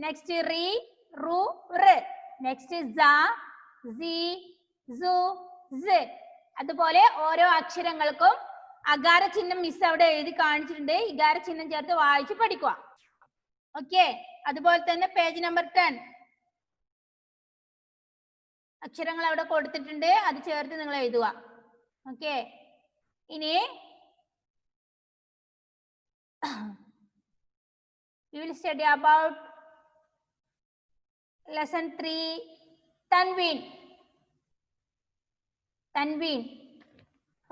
Next റി റു റ്, next സ സി സു സ്. അതുപോലെ ഓരോ അക്ഷരങ്ങൾക്കും അകാര ചിഹ്നം മിസ് അവിടെ എഴുതി കാണിച്ചിട്ടുണ്ട്. ഇകാര ചിഹ്നം ചേർത്ത് വായിച്ച് പഠിക്കുക. ഓക്കെ, അതുപോലെ തന്നെ പേജ് നമ്പർ 10 അക്ഷരങ്ങൾ അവിടെ കൊടുത്തിട്ടുണ്ട്, അത് ചേർത്ത് നിങ്ങൾ എഴുതുക. ഓക്കെ, ഇനി we will study about lesson 3 Tanveen.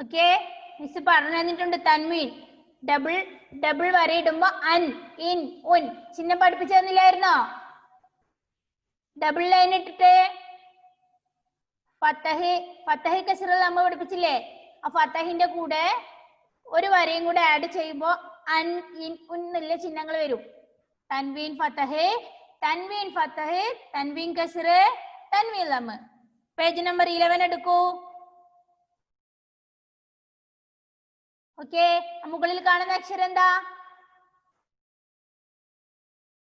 Okay, miss പറഞ്ഞു തന്നിട്ടുണ്ട്. തൻവീൻ ഡബിൾ വരയിടുമ്പോ അൻ ഇൻ ഉൻ ചിഹ്നം പഠിപ്പിച്ചു തന്നില്ലായിരുന്നോ? ഡബിൾ ലൈൻ ഇട്ടിട്ട് ഫത്തഹ് കസ്റ നമ്മൾ പഠിപ്പിച്ചില്ലേ? ആ ഫത്തഹിന്റെ കൂടെ ഒരു വരയും കൂടെ ആഡ് ചെയ്യുമ്പോ അൻ ഇൻ ഉൻ എന്നുള്ള ചിഹ്നങ്ങൾ വരും. തൻവീൻ ഫത്തഹ്, തൻവീൻ ഫത്തഹ്, തൻവീൻ കസ്റ, തൻവീൻ ലം. പേജ് നമ്പർ 11 എടുക്കൂ. ഓക്കെ, മുകളിൽ കാണുന്ന അക്ഷരം എന്താ?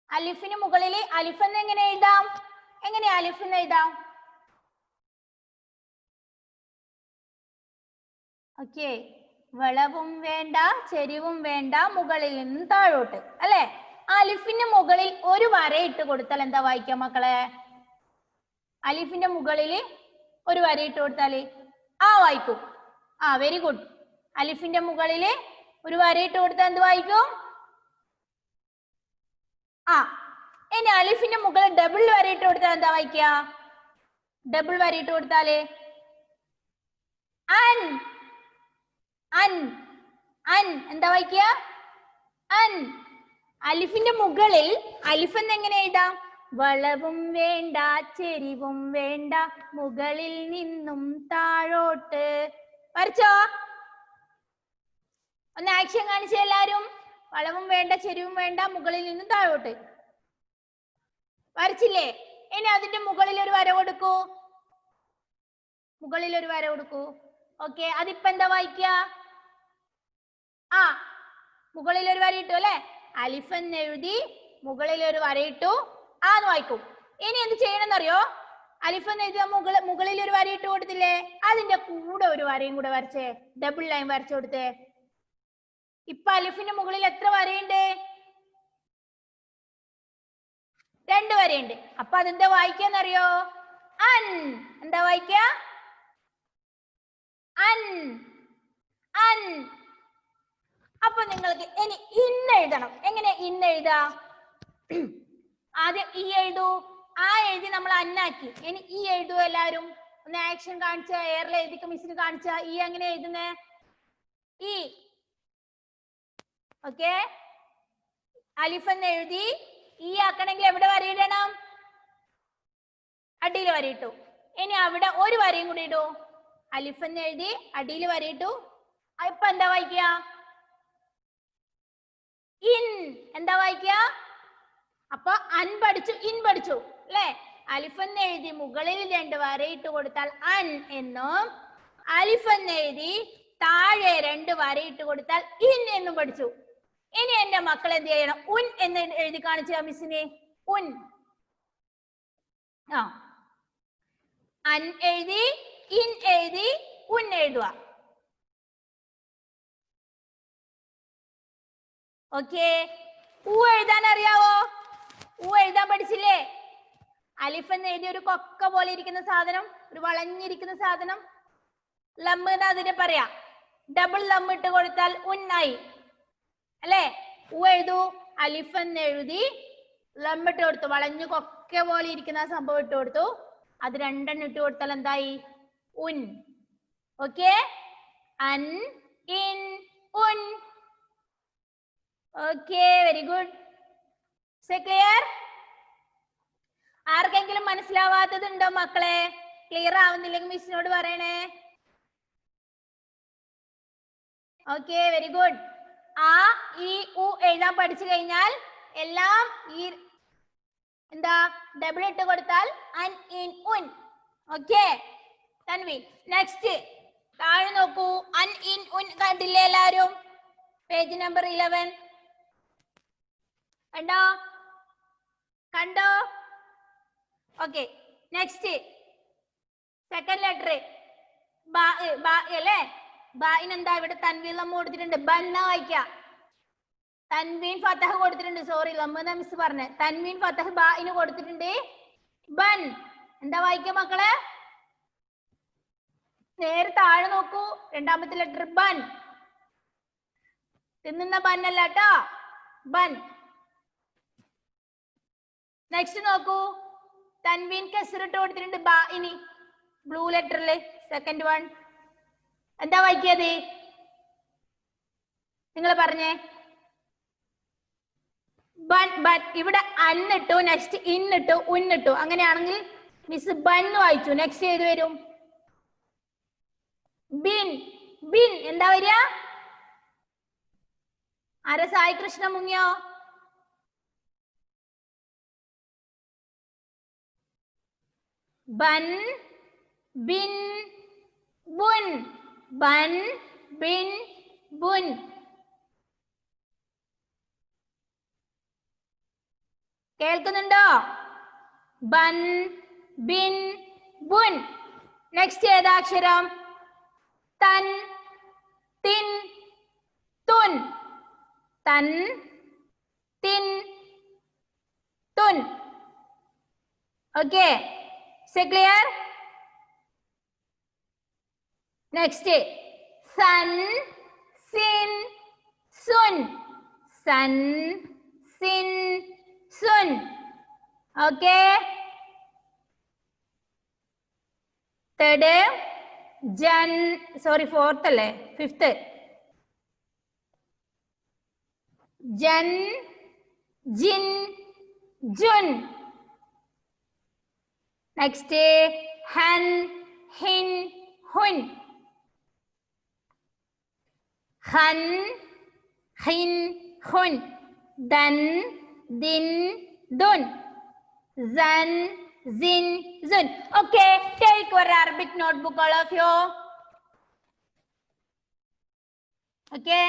അലിഫിന് മുകളിൽ അലിഫ് എന്ന് എങ്ങനെ എഴുതാം? എങ്ങനെയാ അലിഫ് എന്ന് എഴുതാം? ഓക്കെ, വളവും വേണ്ട ചെരിവും വേണ്ട, മുകളിൽ നിന്ന് താഴോട്ട് അല്ലെ? അലിഫിന്റെ മുകളിൽ ഒരു വര ഇട്ട് കൊടുത്താൽ എന്താ വായിക്കാം മക്കളെ? അലിഫിന്റെ മുകളിൽ ഒരു വര ഇട്ട് കൊടുത്താല് ആ വായിക്കും. ആ, വെരി ഗുഡ്. അലിഫിന്റെ മുകളിൽ ഒരു വര ഇട്ട് കൊടുത്താൽ എന്ത് വായിക്കും? ആ. ഇനി അലിഫിന്റെ മുകളിൽ ഡബിൾ വര ഇട്ട് കൊടുത്താൽ എന്താ വായിക്കുക? ഡബിൾ വര ഇട്ട് കൊടുത്താല് അൻ അൻ അൻ എന്താ വായിക്കുക? അൻ. അലിഫിന്റെ മുകളിൽ അലിഫ് എന്ന് എങ്ങനെ എഴുതാം? വളവും വേണ്ട ചെരിവും വേണ്ട, മുകളിൽ നിന്നും താഴോട്ട്. വരച്ചോ? ഒന്ന് ആക്ഷൻ കാണിച്ച എല്ലാരും. വളവും വേണ്ട ചെരിവും വേണ്ട, മുകളിൽ നിന്നും താഴോട്ട്. വരച്ചില്ലേ? ഇനി അതിന്റെ മുകളിൽ ഒരു വര കൊടുക്കൂ. മുകളിൽ ഒരു വര കൊടുക്കൂ. ഓക്കെ, അതിപ്പോ എന്താ വായിക്കുക? ആ, മുകളിൽ ഒരു വര ഇട്ടു അല്ലെ? അലിഫ് എന്ന് എഴുതി മുകളിൽ ഒരു വര ഇട്ടു, ആന്ന് വായിക്കും. ഇനി എന്ത് ചെയ്യണമെന്നറിയോ? അലിഫ് എന്ന് എഴുതിയ മുകളിൽ ഒരു വര ഇട്ട് കൊടുത്തില്ലേ? അതിന്റെ കൂടെ ഒരു വരയും കൂടെ വരച്ചേ, ഡബിൾ ലൈൻ വരച്ചു കൊടുത്തേ. ഇപ്പൊ അലിഫിന്റെ മുകളിൽ എത്ര വരയുണ്ട്? 2 വരയുണ്ട്. അപ്പൊ അതെന്താ വായിക്കാന്നറിയോ? അൻ. എന്താ വായിക്ക? അൻ അൻ. അപ്പൊ നിങ്ങൾക്ക് ഇനി ഇന്ന് എഴുതണം. എങ്ങനെ ഇന്ന് എഴുതാ? ആദ്യം ഈ എഴുതൂ. ആ എഴുതി നമ്മൾ അന്നാക്കി. ഇനി ഈ എഴുതൂ. എല്ലാവരും ഒന്ന് ആക്ഷൻ കാണിച്ച, എയറിൽ എഴുതിക്ക് മിസ്സിന് കാണിച്ച. ഈ എങ്ങനെ എഴുതുന്നേ? ഈ. ഓക്കെ, അലിഫ് എന്ന് എഴുതി ഈ ആക്കണമെങ്കിൽ എവിടെ വരയിടണം? അടിയിൽ വരയിട്ടു. ഇനി അവിടെ ഒരു വരയും കൂടി ഇടൂ. അലിഫ് എന്ന് എഴുതി അടിയിൽ വരയിട്ടു. ഇപ്പൊ എന്താ വായിക്കുക? ഇൻ. എന്താ വായിക്കുക? അപ്പൊ അൻ പഠിച്ചു, ഇൻ പഠിച്ചു അല്ലെ? അലിഫ് എന്ന് എഴുതി മുകളിൽ 2 വരയിട്ട് കൊടുത്താൽ അൻ എന്നും, അലിഫ് എന്ന് എഴുതി താഴെ 2 വരയിട്ട് കൊടുത്താൽ ഇൻ എന്നും പഠിച്ചു. ഇനി എന്റെ മക്കൾ എന്ത് ചെയ്യണം? ഉൻ എന്ന് എഴുതി കാണിച്ച മിസ്സിനെ. ഉൻ. ആ, അൻ എഴുതി ഇൻ എഴുതി ഉൻ എഴുതുക. ഓക്കെ, ഊ എഴുതാൻ അറിയാവോ? ഊ എഴുതാൻ പഠിച്ചില്ലേ? അലിഫ് എന്ന് എഴുതി ഒരു കൊക്ക പോലെ ഇരിക്കുന്ന സാധനം, ഒരു വളഞ്ഞിരിക്കുന്ന സാധനം, ലം എന്ന് അതിനെ പറയാ. ഡബിൾ ലം ഇട്ട് കൊടുത്താൽ ഉന്നായി അല്ലെ? ഊ എഴുതൂ. അലിഫ് എന്ന് എഴുതി ലം ഇട്ട് കൊടുത്തു, വളഞ്ഞു കൊക്ക പോലെ ഇരിക്കുന്ന സംഭവം ഇട്ട് കൊടുത്തു. അത് 2 എണ്ണം ഇട്ട് കൊടുത്താൽ എന്തായി? ഉൻ. ഓക്കെ, അൻ in Un. Okay, very good. Clear? ആർക്കെങ്കിലും മനസ്സിലാവാത്തതുണ്ടോ മക്കളെ? ക്ലിയർ ആവുന്നില്ലെങ്കിൽ മിസ്സിനോട് പറയണേ. Okay, very good. ആ ഈ ഉ എഴുതാൻ പഠിച്ചു കഴിഞ്ഞാൽ എല്ലാം ഈ എന്താ ഡബിൾ ഇട്ട് കൊടുത്താൽ അൻ in Un. Okay, Tanvi. Next താഴെ നോക്കൂ. അൻ ഇൻ ഉൻ കണ്ടില്ലേ എല്ലാരും? പേജ് നമ്പർ 11 കണ്ടോ? കണ്ടോ? ഓക്കെ, നെക്സ്റ്റ് സെക്കൻഡ് ലെറ്റർ അല്ലേ? ബായിനെന്താ ഇവിടെ തൻവീൻ ലമ്മ കൊടുത്തിട്ടുണ്ട്, ബന്ന വായിക്കാം. തൻവീൻ ഫതഹ് കൊടുത്തിട്ടുണ്ട്, സോറി ലമ്മ മിസ് പറഞ്ഞ. തൻവീൻ ഫതഹ് ബായിന് കൊടുത്തിട്ടുണ്ട് ബൻ. എന്താ വായിക്ക മക്കളെ? നേരെ താഴെ നോക്കൂ, രണ്ടാമത്തെ ലെറ്റർ ബൻ. തിന്നുന്ന ബന്നല്ല കേട്ടോ, ബൻ. നെക്സ്റ്റ് നോക്കൂ, തൻവീൻ കസറിട്ട് കൊടുത്തിട്ടുണ്ട് ബായിന്, ബ്ലൂ ലെറ്ററില് സെക്കൻഡ് വൺ. എന്താ വായിക്കത്? നിങ്ങൾ പറഞ്ഞേ. ബൻ ബൻ. ഇവിടെ അന്നിട്ടു, നെക്സ്റ്റ് ഇന്നിട്ടു, ഉന്നിട്ടു. അങ്ങനെയാണെങ്കിൽ മിസ് ബൻ വായിച്ചു. നെക്സ്റ്റ് ഏത് വരും? ബിൻ. ബിൻ എന്താ വരിക? ആരെ? സായി കൃഷ്ണ മുങ്ങിയോ? ബൻ ബിൻ ബുൻ. ബൻ ബിൻ ബുൻ. കേൾക്കുന്നുണ്ടോ? ബൻ ബിൻ ബുൻ. നെക്സ്റ്റ് ഏതാക്ഷരം? തൻ തിൻ തുൻ. തൻ തിൻ തുൻ. Okay, is it clear? Next സൻ സിൻ സുൻ. സൻ സിൻ സുൻ. ഓക്കെ, തേർഡ് ജൻ, സോറി ഫോർത്ത് അല്ലേ, ഫിഫ്ത്ത്. ജൻ ജിൻ ജുൻ. നെക്സ്റ്റ് ഹൻ ഹിൻ ഹുൻ. ഹൻ ഹിൻ ഹുൻ. ദൻ ദിൻ ദുൻ. സൻ സിൻ സുൻ. Okay, take your Arabic notebook, all of you. Okay.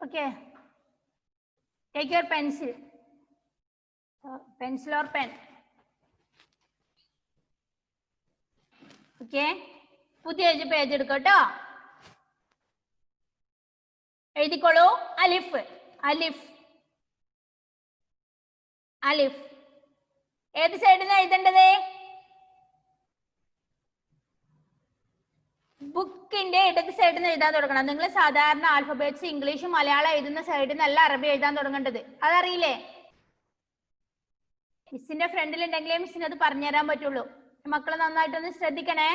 Okay, take your pencil, pencil or pen. Okay, പുതിയ പേജ് എടുക്കട്ടോ. എഴുതിക്കോളൂ. അലിഫ്. അലിഫ്. അലിഫ് ഏത് സൈഡിൽ നിന്ന് എഴുതേണ്ടത്? ബുക്കിന്റെ ഇടത് സൈഡിൽ നിന്ന് എഴുതാൻ തുടങ്ങണം. നിങ്ങൾ സാധാരണ ആൽഫബറ്റ്സ് ഇംഗ്ലീഷും മലയാളം എഴുതുന്ന സൈഡിൽ നിന്നല്ല അറബി എഴുതാൻ തുടങ്ങേണ്ടത്. അതറിയില്ലേ? മിസ്സിന്റെ ഫ്രണ്ടിൽ ഉണ്ടെങ്കിലേ മിസ്സിന് അത് പറഞ്ഞുതരാൻ പറ്റുള്ളൂ. മക്കളെ നന്നായിട്ടൊന്ന് ശ്രദ്ധിക്കണേ.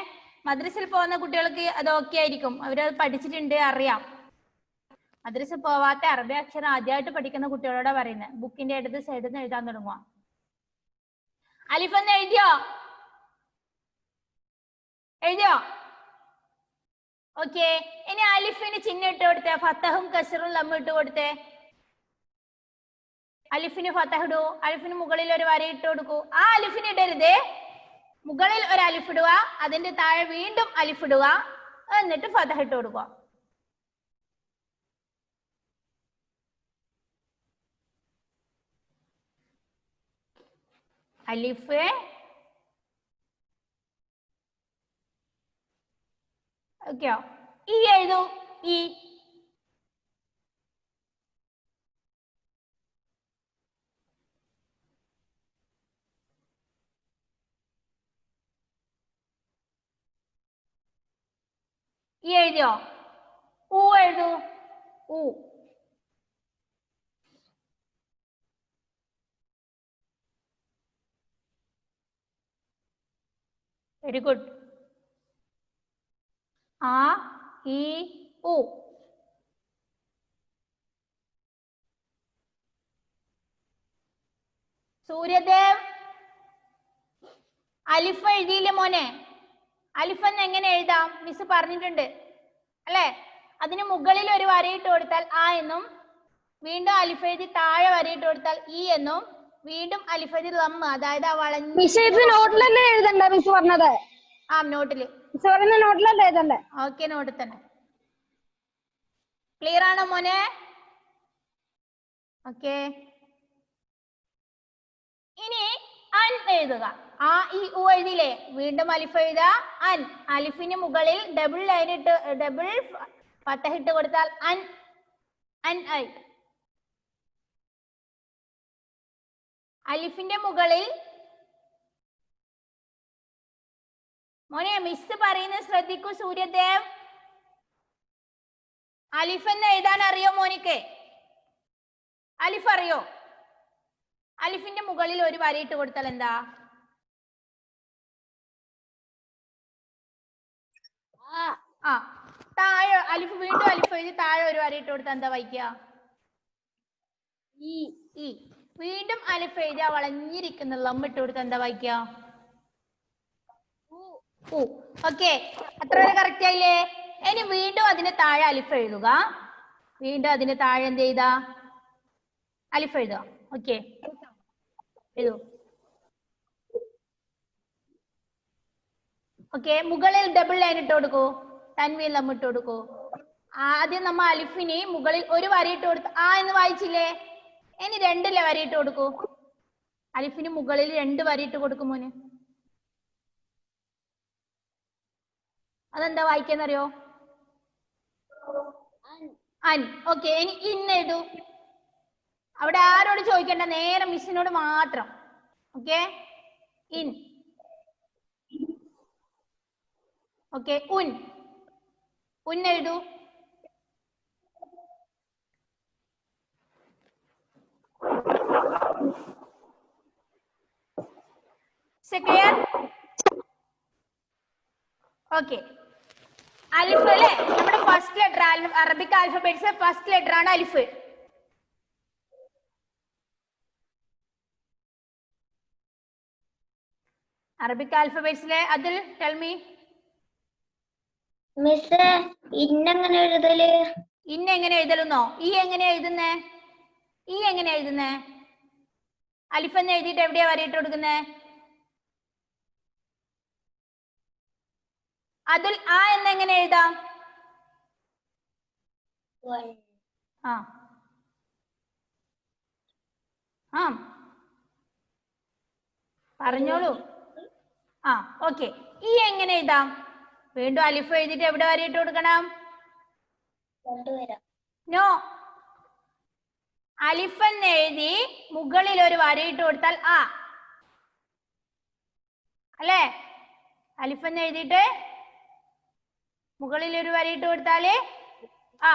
മദ്രസയിൽ പോകുന്ന കുട്ടികൾക്ക് അത് ഓക്കെ ആയിരിക്കും, അവരത് പഠിച്ചിട്ടുണ്ട്, അറിയാം. മദ്രസ പോവാത്ത അറബി അക്ഷരം ആദ്യമായിട്ട് പഠിക്കുന്ന കുട്ടികളോടാ പറയുന്നത്. ബുക്കിന്റെ ഇടത് സൈഡിൽ നിന്ന് എഴുതാൻ തുടങ്ങുക. അലിഫ് ഒന്ന് എഴുതിയോ? എഴുതിയോ? ഓക്കെ, ഇനി അലിഫിന് ചിഹ്നം ഇട്ട് കൊടുത്തേ. ഫത്തഹും കസറും ലമ്മ ഇട്ട് കൊടുത്തേ. അലിഫിന് ഫത്തഹ് ഇടൂ. അലിഫിന് മുകളിൽ ഒരു വര ഇട്ട് കൊടുക്കൂ. ആ അലിഫിന് ഇടരുത്, മുകളിൽ ഒരു അലിഫ് ഇടുക, അതിന്റെ താഴെ വീണ്ടും അലിഫ് ഇടുക, എന്നിട്ട് ഫതഹ് ഇട്ട് കൊടുക്കുക. അലിഫ് ഓക്കെയോ? ഈ എഴുതൂ. ഈ എഴുതിയോ? ഊ എഴുതൂ. ഊ. Very good. ആ ഈ ഉ. സൂര്യദേവ് അലിഫ് എഴുതിയില്ലേ മോനെ? അലിഫ് എന്ന് എങ്ങനെ എഴുതാം? മിസ് പറഞ്ഞിട്ടുണ്ട്. അല്ലേ? അതിന് മുകളിൽ ഒരു വരയിട്ട് കൊടുത്താൽ ആ എന്നും, വീണ്ടും അലിഫ് എഴുതി താഴെ വരയിട്ട് കൊടുത്താൽ ഈ എന്നും, വീണ്ടും അലിഫ് എഴുതി ലമ്മ, അതായത് ആ വളഞ്ഞ നോട്ടിലല്ലേ എഴുതണ്ട മിസ് പറഞ്ഞത്? ആ നോട്ടില് നോട്ടിലല്ലേ എഴുതണ്ടേ? ഓക്കെ, നോട്ടിൽ തന്നെ. ക്ലിയർ ആണോ മോനെ? ഓക്കെ. ഇനി അൻ എഴുതുക. ആ ഈ ഉ എഴുതിയില്ലേ, വീണ്ടും അലിഫ് എഴുതുക. അൻ, അലിഫിന് മുകളിൽ ഡബിൾ ലൈൻ ഇട്ട് ഡബിൾ ഫതഹ ഇട്ട് കൊടുത്താൽ അൻ, അൻ ആയി. അലിഫിന്റെ മുകളിൽ മോനെ മിസ് പറയുന്നത് ശ്രദ്ധിക്കൂ സൂര്യദേവ്. അലിഫ് എന്ന് എഴുതാൻ അറിയോ മോനിക്ക്? അലിഫ് അറിയോ? അലിഫിന്റെ മുകളിൽ ഒരു വരയിട്ട് കൊടുത്താൽ എന്താ? ആ താഴെ അലിഫ്, വീണ്ടും അലിഫ് എഴുതി താഴെ ഒരു വരയിട്ട് കൊടുത്താൽ എന്താ വായിക്കുക? ഈ. വീണ്ടും അലിഫ് എഴുതി ആ വളഞ്ഞിരിക്കുന്ന ലമ്മിട്ട് കൊടുത്താൽ എന്താ വായിക്കുക? ഓക്കെ, അത്ര വരെ കറക്റ്റ് ആയില്ലേ? ഇനി വീണ്ടും അതിന് താഴെ അലിഫ് എഴുതുക. വീണ്ടും അതിന് താഴെ എന്ത് ചെയ്താ? അലിഫ് എഴുതുക. ഓക്കെ, എഴുതൂ. ഓക്കെ, മുകളിൽ ഡബിൾ ലൈൻ ഇട്ട് കൊടുക്കൂ, തൻവീൻ ലം ഇട്ട് കൊടുക്കൂ. ആദ്യം നമ്മ അലിഫിന് മുകളിൽ ഒരു വരയിട്ട് കൊടുത്ത് ആ എന്ന് വായിച്ചില്ലേ? ഇനി രണ്ടിലെ വരയിട്ട് കൊടുക്കൂ. അലിഫിന് മുകളിൽ 2 വരയിട്ട് കൊടുക്കും മോന്. അതെന്താ വായിക്കാന്നറിയോ? അൻ. ഓക്കെ, ഇനി ഇന്ന് എഴുതൂ. അവിടെ ആരോട് ചോദിക്കണ്ട, നേരെ മിസ്സിനോട് മാത്രം. ഓക്കെ, ഇൻ. ഓക്കെ, ഉൻ. ഉൻ എഴുതൂ. ക്ലിയർ? ഓക്കെ, അലിഫ് അല്ലേ നമ്മുടെ ഫസ്റ്റ് ലെറ്റർ. അറബിക് ആൽഫബറ്റ്സിലെ ഫസ്റ്റ് ലെറ്റർ ആണ് അലിഫ്. അറബിക് ആൽഫബറ്റ്സിലെ അതിൽ ടെൽ മീ. മിസ് ഇന്നെങ്ങനെ എഴുതല്? ഇന്ന എങ്ങനെ എഴുതലെന്നോ? ഈ എങ്ങനെ എഴുതുന്നേ? ഈ എങ്ങനെ എഴുതുന്നേ? അലിഫ് എന്ന് എഴുതിയിട്ട് എവിടെയാ വരയിട്ട് കൊടുക്കുന്നേ? അതിൽ ആ എന്നെങ്ങനെ എഴുതാം? ആ ആ പറഞ്ഞോളൂ. ആ ഓക്കെ, ഈ എങ്ങനെ എഴുതാം? വീണ്ടും അലിഫ് എഴുതിയിട്ട് എവിടെ വരയിട്ട് കൊടുക്കണം? നോ, അലിഫ് എന്ന് എഴുതി മുകളിൽ ഒരു വരയിട്ട് കൊടുത്താൽ ആ അല്ലേ? അലിഫ് എന്ന് എഴുതിയിട്ട് മുകളിൽ ഒരു വരയിട്ട് കൊടുത്താല് ആ.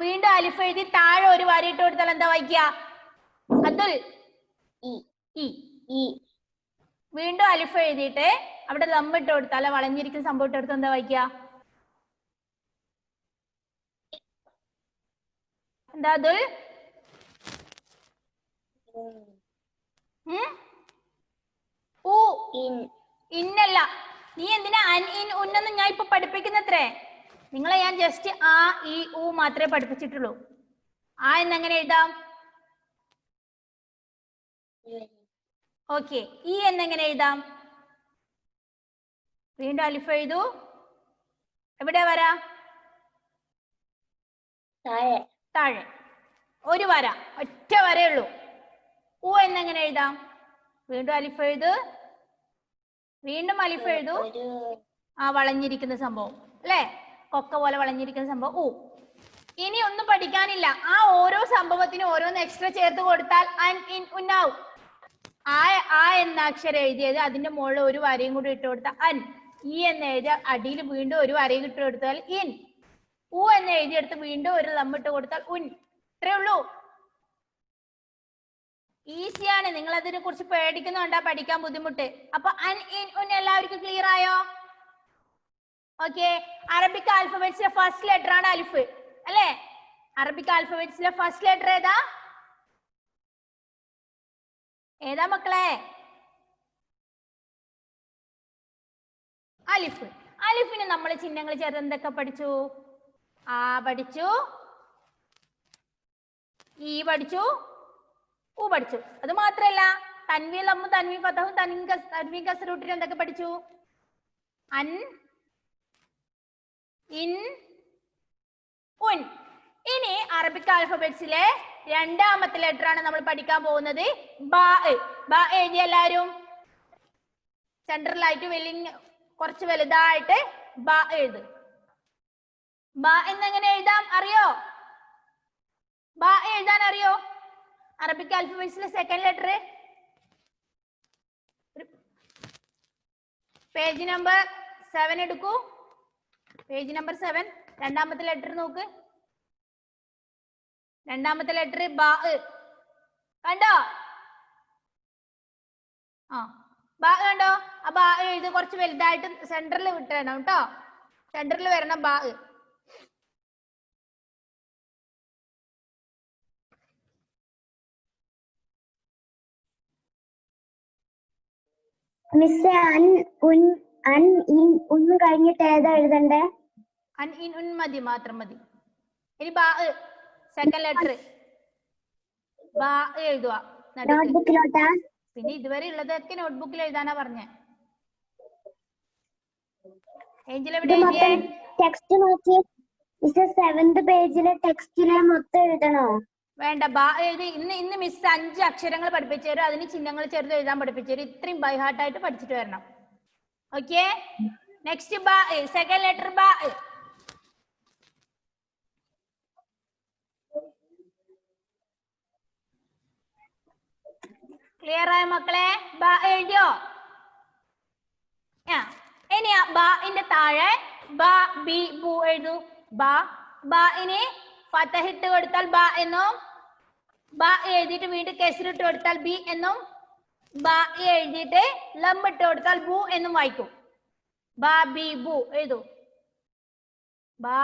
വീണ്ടും അലിഫ് എഴുതി താഴെ ഒരു വരയിട്ട് കൊടുത്താൽ എന്താ വായിക്കുക? അതുൽ. ഈ. വീണ്ടും അലിഫ് എഴുതിയിട്ട് അവിടെ ലമ്മിട്ട് കൊടുത്താൽ വളഞ്ഞിരിക്കുന്ന സംഭവം ഇട്ട് കൊടുത്താൽ എന്താ വായിക്കുക? എന്താ അതുൽ? ഇന്നല്ല. നീ എന്തിനാ അൻ ഇൻ ഉന്നൊന്നും ഞാൻ ഇപ്പൊ പഠിപ്പിക്കുന്നത്രേ. നിങ്ങളെ ഞാൻ ജസ്റ്റ് ആ ഈ ഊ മാത്രമേ പഠിപ്പിച്ചിട്ടുള്ളൂ. ആ എന്നെങ്ങനെ എഴുതാം? ഓക്കെ, ഈ എന്നെങ്ങനെ എഴുതാം? വീണ്ടും അലിഫ് എഴുതൂ. എവിടെ വര? താഴെ ഒരു വര, ഒറ്റ വരയുള്ളൂ. ഊ എന്നെങ്ങനെ എഴുതാം? വീണ്ടും അലിഫ് എഴുതു. വീണ്ടും അലിഫ് എഴുതൂ. ആ വളഞ്ഞിരിക്കുന്ന സംഭവം അല്ലേ? കൊക്ക പോലെ വളഞ്ഞിരിക്കുന്ന സംഭവം ഊ. ഇനി ഒന്നും പഠിക്കാനില്ല. ആ ഓരോ സംഭവത്തിനും ഓരോന്ന് എക്സ്ട്രാ ചേർത്ത് കൊടുത്താൽ അൻ ഇൻ ഉന്നാവും. ആ എന്ന അക്ഷരം എഴുതിയത് അതിന്റെ മുകളിൽ ഒരു വരയും കൂടി ഇട്ട് കൊടുത്താൽ അൻ. ഈ എന്ന് എഴുതിയ അടിയിൽ വീണ്ടും ഒരു വരയും ഇട്ട് കൊടുത്താൽ ഇൻ. ഊ എന്ന് എഴുതിയെടുത്ത് വീണ്ടും ഒരു ലമ്മിട്ട് കൊടുത്താൽ ഉൻ. ഇത്രേ ഉള്ളൂ. ഈസിയാണ്. നിങ്ങൾ അതിനെ കുറിച്ച് പേടിക്കുന്നുണ്ടാ പഠിക്കാൻ ബുദ്ധിമുട്ട്. അപ്പൊ അൻ ഇൻ ഉൻ എല്ലാവർക്കും ക്ലിയർ ആയോ? ഓക്കെ, അറബിക് ആൽഫബറ്റ്സിലെ ഫസ്റ്റ് ലെറ്റർ ആണ് അലിഫ് അല്ലേ? അറബിക് ആൽഫബറ്റ്സിലെ ഫസ്റ്റ് ലെറ്റർ ഏതാ? ഏതാ മക്കളെ? അലിഫ്. അലിഫിന് നമ്മൾ ചിഹ്നങ്ങൾ ചേർത്ത് എന്തൊക്കെ പഠിച്ചു? ആ പഠിച്ചു, ഈ പഠിച്ചു, ഉ പഠിച്ചു. അത് മാത്രല്ല തൻവീൻ ലമ്മ് തൻവീൻ ഫതഹും തൻവീൻ കസ്റൂട്ടിൽ എന്തൊക്കെ പഠിച്ചു? അൻ, ഇൻ, ഉൻ. ഇനി അറബിക് ആൽഫബറ്റ്സിലെ രണ്ടാമത്തെ ലെറ്റർ ആണ് നമ്മൾ പഠിക്കാൻ പോകുന്നത്. ബാ. ബാ എഴുതി എല്ലാരും. സെൻട്രലായിട്ട് കുറച്ച് വലുതായിട്ട് ബാ എഴുത്. ബാ എന്നെങ്ങനെ എഴുതാം അറിയോ? ബാ എഴുതാൻ അറിയോ? അറബിക് ആൽഫബറ്റ്സിലെ സെക്കൻഡ് ലെറ്റർ. പേജ് നമ്പർ 7 എടുക്കൂ. പേജ് നമ്പർ 7 രണ്ടാമത്തെ ലെറ്റർ നോക്ക്. രണ്ടാമത്തെ ലെറ്റർ ബാ. കണ്ടോ? ആ ബാ കണ്ടോ? ആ ബാ എഴുതി കുറച്ച് വലുതായിട്ട് സെന്ററിൽ വിട്ടണം കേട്ടോ. സെന്ററിൽ വരണം ബാ. മിസ് അൻ ഇൻ ഉൻ കഴിഞ്ഞിട്ട് ഏതാ എഴുതണ്ടേ? അൻ ഇൻ ഉൻ മതി, മാത്രം മതി. ഇനി ബാ സെക്കൻഡ് ലെറ്റർ ബാ എഴുതുക. നോട്ട്ബുക്കിലോട്ടാ? പിന്നെ ഇതുവരെ ഉള്ളതൊക്കെ നോട്ട്ബുക്കിൽ എഴുതാനാ പറഞ്ഞേ. ഏഞ്ചൽ എവിടെ എഴുതിയേ? ടെക്സ്റ്റ് നോക്കി മിസ് 7th പേജിലെ ടെക്സ്റ്റിലെ മൊത്തം എഴുതണോ? വേണ്ട, ബാ എഴുതി. ഇന്ന് മിസ് 5 അക്ഷരങ്ങൾ പഠിപ്പിച്ചു തരും, അതിന് ചിഹ്നങ്ങൾ ചേർത്ത് എഴുതാൻ പഠിപ്പിച്ചു തരും. ഇത്രയും ബൈഹാർട്ടായിട്ട് പഠിച്ചിട്ട് വരണം. ഓക്കെ, നെക്സ്റ്റ് ബാ, സെക്കൻഡ് ലെറ്റർ ബാ. ക്ലിയർ ആയ മക്കളെ? ബാ എഴുതിയോ? ഇനി ബാന്റെ താഴെ ബാ ബി ബു എഴുതൂ. ബാ. ബാ ഇനി ഫതഹിട്ട് കൊടുത്താൽ ബാ എന്നും, ബാ എഴുതിയിട്ട് വീണ്ടും കെസ്റിട്ട് കൊടുത്താൽ ബി എന്നും, ബാ എഴുതിയിട്ട് ലമ്മിട്ട് കൊടുത്താൽ ബു എന്നും വായിക്കും. ബാ ബി ബു എഴുതൂ. ബാ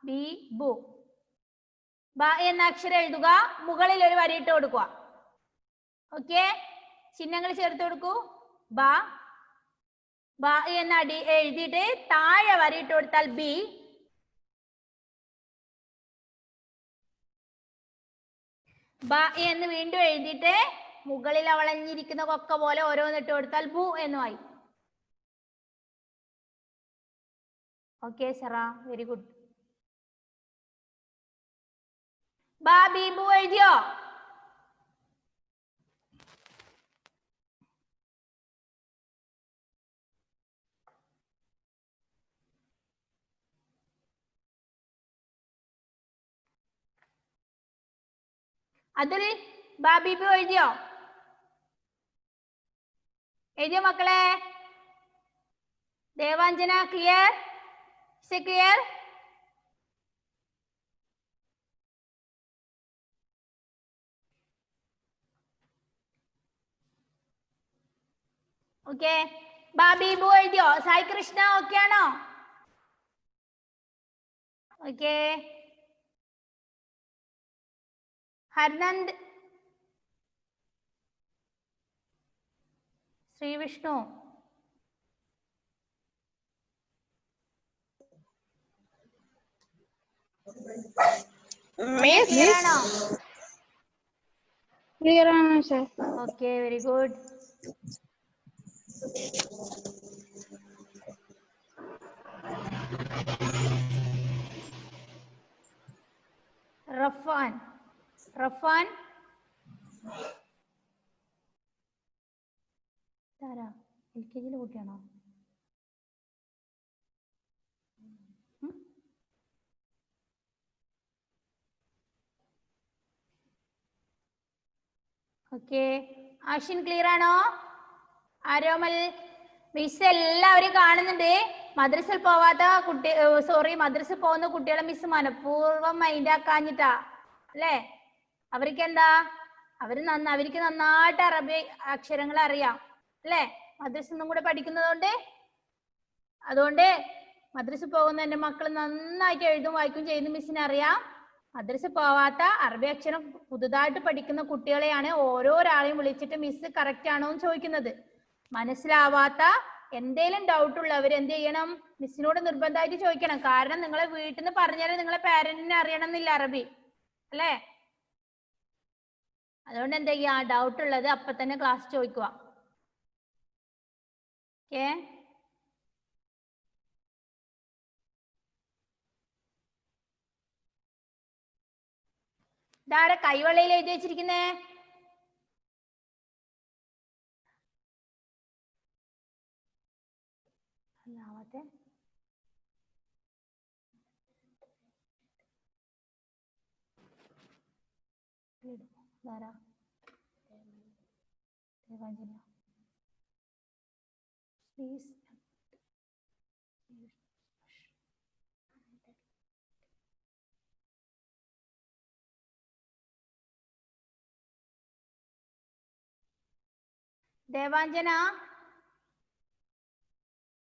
ബി ബു. ബാ എന്ന അക്ഷരം എഴുതുക, മുകളിൽ ഒരു വരിയിട്ട് കൊടുക്കുക. ഓക്കെ, ചിഹ്നങ്ങൾ ചേർത്ത് കൊടുക്കൂ. ബാ. ബാ എന്ന അടി എഴുതിയിട്ട് താഴെ വരിയിട്ട് കൊടുത്താൽ ബി. ബാ എന്ന് വീണ്ടും എഴുതിയിട്ട് മുകളിൽ വളഞ്ഞിരിക്കുന്ന കൊക്ക പോലെ ഓരോന്നിട്ട് കൊടുത്താൽ ബു എന്നുമായി. Okay sir, very good. ബാ ബി ബു എഴുതിയോ? അതില് ബാ ബി ബു എഴുതിയോ? എഴുതിയോ മക്കളെ? ദേവാഞ്ജന ക്ലിയർ? ക്ലിയർ? ഓക്കെ, ബാ ബി ബു എഴുതിയോ? സായി കൃഷ്ണ ഓക്കെ ആണോ? ഓക്കെ, ഹർനന്ദ്, ശ്രീ വിഷ്ണു, ക്ലിയർ ആണോ? ക്ലിയർ ആണ് sir. Okay, very good. Rafan. Rafan താരാ LKG കുട്ടിയാണോ? ഓക്കെ, ആഷിൻ ക്ലിയർ ആണോ? ആരോമൽ മിസ് എല്ലാവരും കാണുന്നുണ്ട്. മദ്രസയിൽ പോവാത്ത കുട്ടി, സോറി, മദ്രസയിൽ പോകുന്ന കുട്ടികളെ മിസ് മനഃപൂർവ്വം മൈൻഡ് ആക്കാഞ്ഞിട്ടാ അല്ലേ? അവർക്ക് എന്താ, അവർക്ക് നന്നായിട്ട് അറബി അക്ഷരങ്ങൾ അറിയാം അല്ലേ? മദ്രസ ഒന്നും കൂടെ പഠിക്കുന്നതുകൊണ്ട്. അതുകൊണ്ട് മദ്രസ പോകുന്ന എൻ്റെ മക്കൾ നന്നായിട്ട് എഴുതും വായിക്കും ചെയ്യുന്ന മിസ്സിന് അറിയാം. മദ്രസ പോവാത്ത അറബി അക്ഷരം പുതുതായിട്ട് പഠിക്കുന്ന കുട്ടികളെയാണ് ഓരോരാളെയും വിളിച്ചിട്ട് മിസ് കറക്റ്റ് ആണോ എന്ന് ചോദിക്കുന്നത്. മനസ്സിലാവാത്ത എന്തേലും ഡൗട്ട് ഉള്ളവർ എന്ത് ചെയ്യണം? മിസ്സിനോട് നിർബന്ധമായിട്ട് ചോദിക്കണം. കാരണം നിങ്ങളെ വീട്ടിൽ നിന്ന് പറഞ്ഞാലും നിങ്ങളെ പാരന്റിനെ അറിയണം എന്നില്ല അറബി അല്ലേ? അതുകൊണ്ട് എന്താ ചെയ്യാ, ഡൗട്ട് ഉള്ളത് അപ്പൊ തന്നെ ക്ലാസ് ചോദിക്കുക. ഓക്കേ, ഇതാരെ കൈവെള്ളയിൽ എഴുതി വെച്ചിരിക്കുന്നേ? അല്ലാമത്തെ പ്ലീസ്. ദേവാഞ്ജന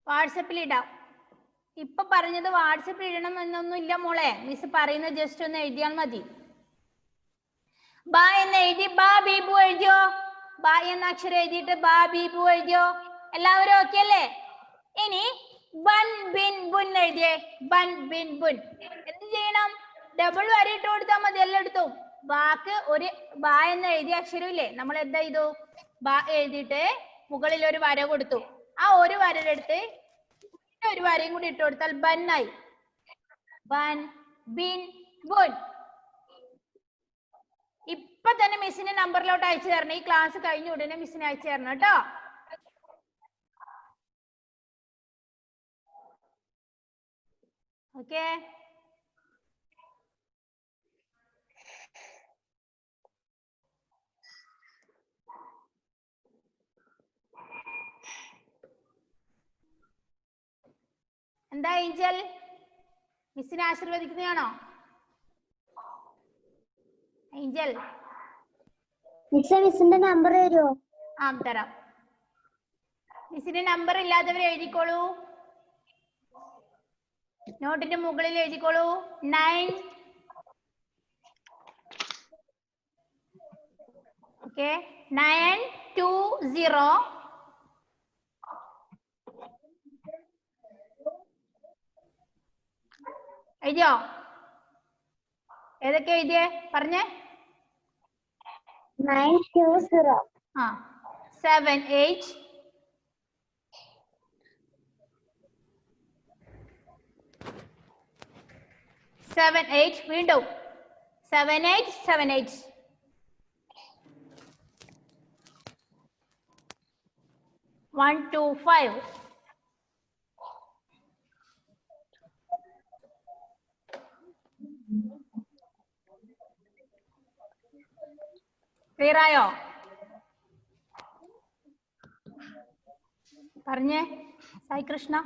വാട്സപ്പിൽ ഇടാം. ഇപ്പൊ പറഞ്ഞത് വാട്സപ്പിൽ ഇടണം എന്നൊന്നും ഇല്ല മോളെ. മിസ് പറയുന്നത് ജസ്റ്റ് ഒന്ന് എഴുതിയാൽ മതി. ബാ എന്ന് എഴുതി ബാ ബീബു എഴുതിയോ? ബാ എന്ന അക്ഷരം എഴുതിയിട്ട് ബാ ബീബു എഴുതിയോ? എല്ലാവരും ഓക്കെ അല്ലേ? ഇനി ബൻ ബിൻ ബുൻ എഴുതിയേ. ബൻ ബിൻ ബുൻ എന്ത് ചെയ്യണം? ഡബിൾ വര ഇട്ട് കൊടുത്താൽ മതി എല്ലായിടത്തും. ബാക്ക് ഒരു ബാ എന്ന് എഴുതിയ അക്ഷരം ഇല്ലേ, നമ്മൾ എന്താ ചെയ്തു? ബാ എഴുതിയിട്ട് മുകളിൽ ഒരു വര കൊടുത്തു. ആ ഒരു വരയുടെ അടുത്ത് ഒരു വരയും കൂടി ഇട്ട് കൊടുത്താൽ ബന്നായി. ബൻ ബിൻ ബുൻ. ഇപ്പൊ തന്നെ മിസ്സിന്റെ നമ്പറിലോട്ട് അയച്ചു തരണം. ഈ ക്ലാസ് കഴിഞ്ഞ ഉടനെ മിസ്സിനെ അയച്ചു തരണം കേട്ടോ. ഓക്കെ, എന്താ ഏഞ്ചൽ, മിസ്സിനെ ആശീർവദിക്കുന്നതാണോ? ഏഞ്ചൽ മിസ്സിന്റെ നമ്പർ തരുമോ? ആ തരാം. മിസ്സിന്റെ നമ്പർ ഇല്ലാത്തവർ എഴുതിക്കോളൂ. നോട്ടിന്റെ മുകളിൽ എഴുതിക്കോളൂ. 9 ഓക്കെ 920 എഴുതിയോ? ഏതൊക്കെ എഴുതിയേ പറഞ്ഞേ? 920 ആ 78 78 വീണ്ടും 7878 125 ക്ലിയർ ആയോ? പറഞ്ഞേ Sai Krishna.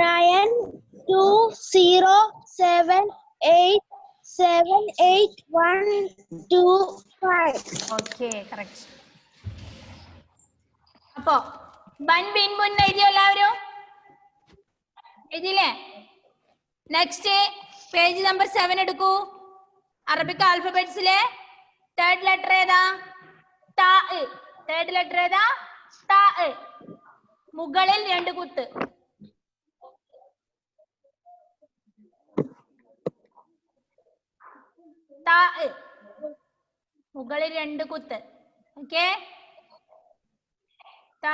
Nine 2 0 7 8 7 8 1 2 5. Okay correct. അപ്പോ ബൻ ബിൻ ബുൻ എഴുതിയോ എല്ലാവരും? എഴുതിയില്ലേ? നെക്സ്റ്റ് പേജ് നമ്പർ 7 എടുക്കൂ. അറബിക് ആൽഫബറ്റ്സിലെ തേർഡ് ലെറ്റർ ഏതാ? താ. തേർഡ് ലെറ്റർ ഏതാ? താ. മുകളിൽ 2 കുത്ത്. താ മുകളിൽ 2 കുത്ത്. ഓക്കെ താ.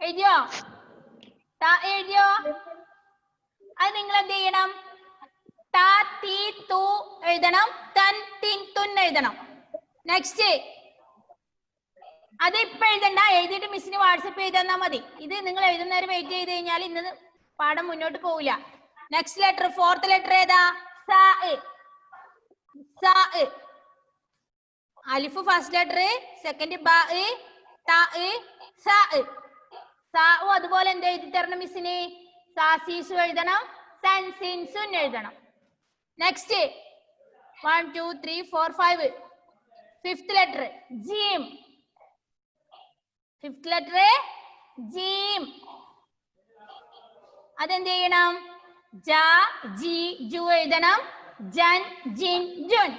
എഴുതിയോ? താ എഴുതിയോ? അത് നിങ്ങൾ എന്ത് ചെയ്യണം? താ തീ തു എഴുതണം. തൻ തിൻ തുൻ എഴുതണം. നെക്സ്റ്റ് അത് ഇപ്പൊ എഴുതണ്ട, എഴുതിയിട്ട് മിസ്സിന് വാട്സപ്പ് ചെയ്ത് തന്നാൽ മതി. ഇത് നിങ്ങൾ എഴുതുന്നവരെ വെയിറ്റ് ചെയ്ത് കഴിഞ്ഞാൽ ഇന്ന് പാഠം മുന്നോട്ട് പോവില്ല. നെക്സ്റ്റ് ലെറ്റർ ഫോർത്ത് ലെറ്റർ ഏതാ? സാ. സാ. അലിഫ് ഫസ്റ്റ് ലെറ്റർ, സെക്കൻഡ് ബാ, താ, സാ. സാഉ അതുപോലെ എന്ത് എഴുതി തരണം മിസ്സിന്? സാസീസു എഴുതണം. സൻ സിൻ സുൻ എഴുതണം. നെക്സ്റ്റ് 1 2 3 4 5 ഫിഫ്ത്ത് ലെറ്റർ ജീം. ഫിഫ്ത്ത് ലെറ്റർ ജീം. അതെന്ത് ചെയ്യണം? ജ ജി ജു എഴുതണം. ജൻ ജിൻ ജുൻ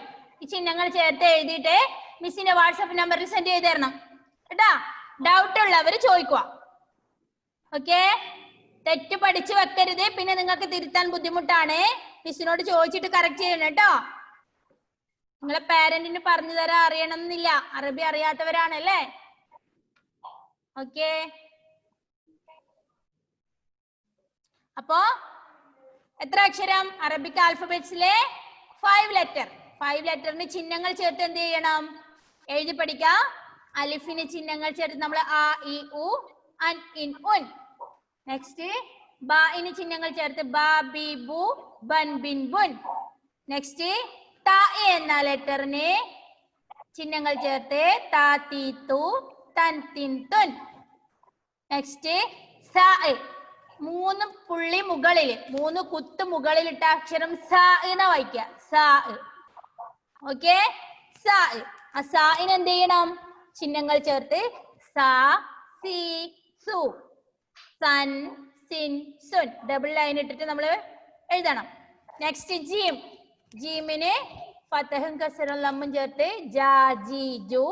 ഈ ചിഹ്നങ്ങൾ ചേർത്ത് എഴുതിയിട്ട് മിസ്സിന്റെ വാട്സാപ്പ് നമ്പറിൽ സെൻഡ് ചെയ്ത് തരണം കേട്ടാ. ഡൗട്ട് ഉള്ളവർ ചോദിക്കുക. ഓക്കെ, തെറ്റ് പഠിച്ചു വെക്കരുത്, പിന്നെ നിങ്ങൾക്ക് തിരുത്താൻ ബുദ്ധിമുട്ടാണ്. മിസ്സിനോട് ചോദിച്ചിട്ട് കറക്റ്റ് ചെയ്യണം കേട്ടോ. നിങ്ങളെ പാരന്റിന് പറഞ്ഞു തരാൻ അറിയണം എന്നില്ല, അറബി അറിയാത്തവരാണല്ലേ. ഓക്കെ, അപ്പോ എത്ര അക്ഷരം? Arabic ആൽഫബറ്റ്സിലെ 5 letter. 5 ലെറ്ററിന് ചിഹ്നങ്ങൾ ചേർത്ത് എന്ത് ചെയ്യണം? എഴുതി പഠിക്കാം. അലിഫിന് ചിഹ്നങ്ങൾ ചേർത്ത് നമ്മൾ ആ ഇ ഉ അൻ ഇൻ ഉൻ. നെക്സ്റ്റ് ബാഇന് ചിഹ്നങ്ങൾ ചേർത്ത് ബ ബി ബു ബൻ ബിൻ ബുൻ. നെക്സ്റ്റ് ത എന്ന ലെറ്ററിന് ചിഹ്നങ്ങൾ ചേർത്ത് ത തി തു തൻ തിൻ തുൻ. നെക്സ്റ്റ് സ, 3 പുള്ളി മുകളിൽ, 3 കുത്ത് മുകളിലിട്ട അക്ഷരം സ എന്ന് വായിക്കുക. സ. ഓക്കെ, സ. ആ സായിന് എന്ത് ചെയ്യണം? ചിഹ്നങ്ങൾ ചേർത്ത് സ സി സു സൻ സിൻ സുൻ ഡബിൾ ലൈൻ ഇട്ടിട്ട് നമ്മൾ എഴുതണം. നെക്സ്റ്റ് ജീം. ജീമിന് ഫതഹും കസറും ലമ്മും ചേർത്ത് ജാ ജി ജു,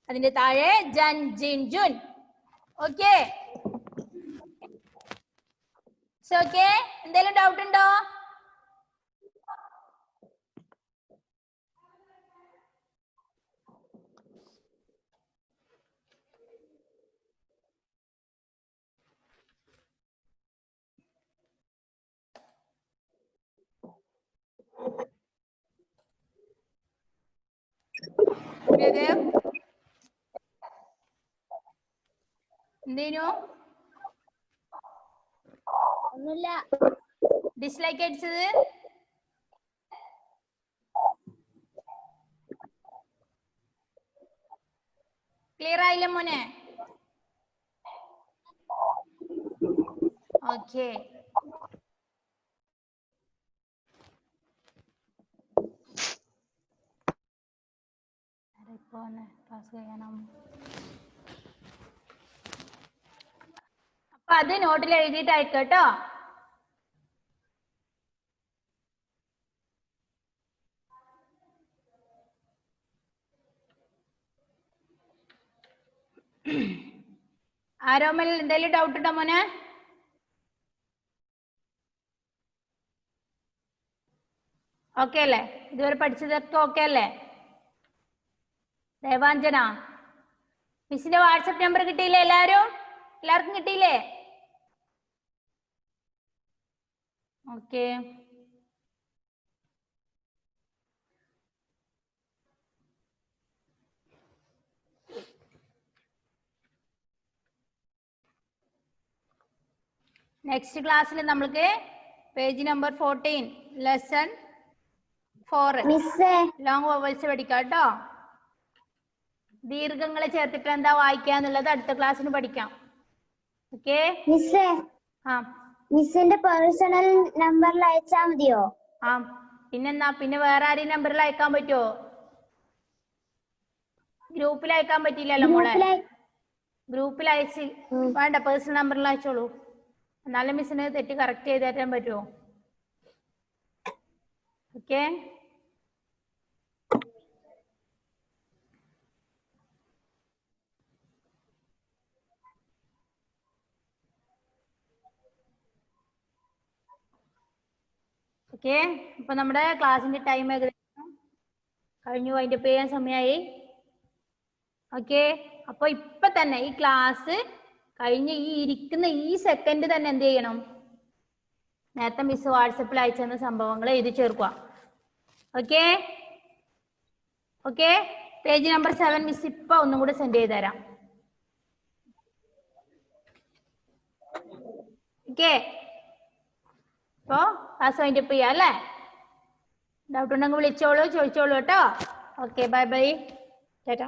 അതിന്റെ താഴെ ജൻ ജിൻ ജുൻ. ഓക്കെ, ഓക്കെ, എന്തെങ്കിലും ഡൗട്ട് ഉണ്ടോ? എന്തേനു? ഒന്നുമില്ല. ഡിസ്ലൈക്ക് അടിച്ചത്? ക്ലിയർ ആയില്ല മോനെ? ഓക്കെ, അപ്പൊ അത് നോട്ടിൽ എഴുതിയിട്ട് അയക്കട്ടോ. ആരോമൽ എന്തെങ്കിലും ഡൗട്ട് ഉണ്ടോ മോനെ? ഓക്കെ അല്ലേ? ഇതുവരെ പഠിച്ചതൊക്കെ ഓക്കെ അല്ലേ? ദേവാഞ്ജന, മിസ്സിന്റെ വാട്സപ്പ് നമ്പർ കിട്ടിയില്ലേ? എല്ലാവർക്കും കിട്ടിയില്ലേ? ഓക്കെ, നെക്സ്റ്റ് ക്ലാസ്സിൽ നമ്മൾക്ക് page number 14 lesson 4 long vowels പഠിക്കാം കേട്ടോ. ദീർഘങ്ങളെ ചേർത്തിട്ട് എന്താ വായിക്കാന്നുള്ളത് അടുത്ത ക്ലാസ്സിന് പഠിക്കാം. ഓക്കെ മിസ്സേ, മിസ്സിന്റെ പേഴ്സണൽ നമ്പറിൽ അയച്ചാ മതിയോ? ആ, പിന്നെന്താ, പിന്നെ വേറെ ആരെയും നമ്പറിൽ അയക്കാൻ പറ്റുമോ? ഗ്രൂപ്പിൽ അയക്കാൻ പറ്റില്ലല്ലോ മോളെ. ഗ്രൂപ്പിൽ അയച്ച് വേണ്ട, പേഴ്സണൽ നമ്പറിൽ അയച്ചോളൂ. എന്നാലും മിസ്സിന് തെറ്റ് കറക്റ്റ് ചെയ്ത് തരാൻ പറ്റുമോ? Okay, okay. അപ്പൊ നമ്മുടെ ക്ലാസ്സിന്റെ ടൈം ഏകദേശം കഴിഞ്ഞു, അതിന്റെ ചെയ്യാൻ സമയമായി. ഓക്കെ, അപ്പൊ ഇപ്പൊ തന്നെ ഈ ക്ലാസ് കഴിഞ്ഞ് ഈ ഇരിക്കുന്ന ഈ സെക്കൻഡ് തന്നെ എന്ത് ചെയ്യണം? നേരത്തെ മിസ് വാട്സപ്പിൽ അയച്ചെന്ന സംഭവങ്ങൾ എഴുതി ചേർക്കുക. Okay okay, page number 7 miss ഇപ്പൊ ഒന്നും കൂടെ സെൻഡ് ചെയ്ത് തരാം. ഓക്കെ, അപ്പോ ക്ലാസ് വൈൻഡപ്പ് ചെയ്യാം അല്ലേ? ഡൗട്ട് ഉണ്ടെങ്കിൽ വിളിച്ചോളൂ, ചോദിച്ചോളൂ കേട്ടോ. Okay, bye bye, Tata.